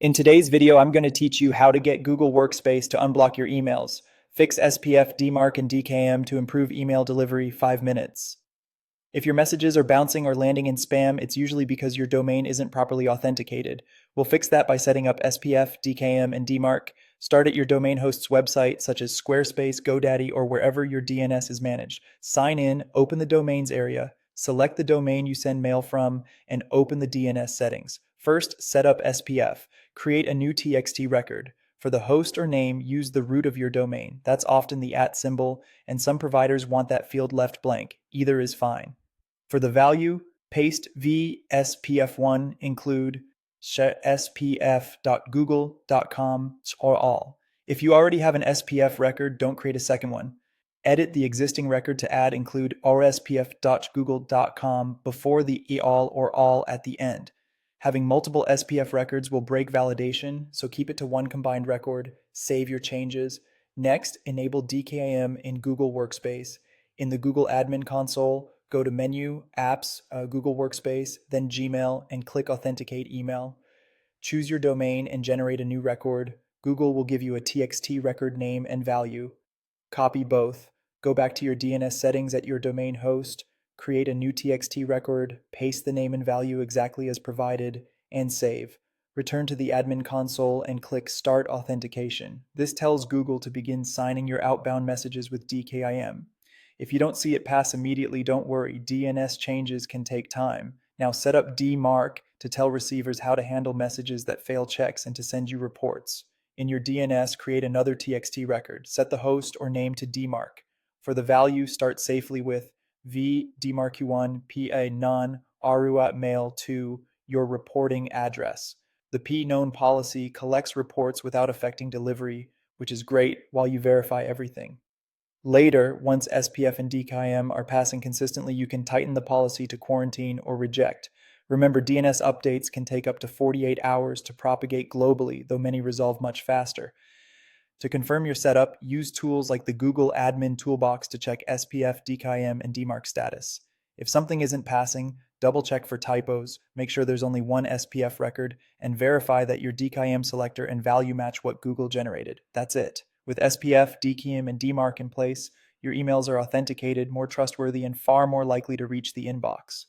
In today's video, I'm going to teach you how to get Google Workspace to unblock your emails. Fix SPF, DMARK, and DKIM to improve email delivery 5 minutes. If your messages are bouncing or landing in spam, it's usually because your domain isn't properly authenticated. We'll fix that by setting up SPF, DKIM, and DMARK. Start at your domain host's website, such as Squarespace, GoDaddy, or wherever your DNS is managed. Sign in, open the domains area, select the domain you send mail from, and open the DNS settings. First, set up SPF. Create a new TXT record. For the host or name, use the root of your domain. That's often the @ symbol, and some providers want that field left blank. Either is fine. For the value, paste vspf1 include spf.google.com or all. If you already have an SPF record, don't create a second one. Edit the existing record to add include rspf.google.com before the all or all at the end. Having multiple SPF records will break validation, so keep it to one combined record. Save your changes. Next, enable DKIM in Google Workspace. In the Google Admin Console, go to Menu, Apps, Google Workspace, then Gmail, and click Authenticate Email. Choose your domain and generate a new record. Google will give you a TXT record name and value. Copy both. Go back to your DNS settings at your domain host, create a new TXT record, paste the name and value exactly as provided, and save. Return to the admin console and click Start Authentication. This tells Google to begin signing your outbound messages with DKIM. If you don't see it pass immediately, don't worry. DNS changes can take time. Now set up DMARK to tell receivers how to handle messages that fail checks and to send you reports. In your DNS, create another TXT record. Set the host or name to DMARK. For the value, start safely with v DMARQ1 PA non aruat mail to your reporting address. The P known policy collects reports without affecting delivery, which is great while you verify everything. Later, once SPF and DKIM are passing consistently, you can tighten the policy to quarantine or reject. Remember, DNS updates can take up to 48 hours to propagate globally, though many resolve much faster. To confirm your setup, use tools like the Google Admin Toolbox to check SPF, DKIM, and DMARC status. If something isn't passing, double check for typos, make sure there's only one SPF record, and verify that your DKIM selector and value match what Google generated. That's it. With SPF, DKIM, and DMARC in place, your emails are authenticated, more trustworthy, and far more likely to reach the inbox.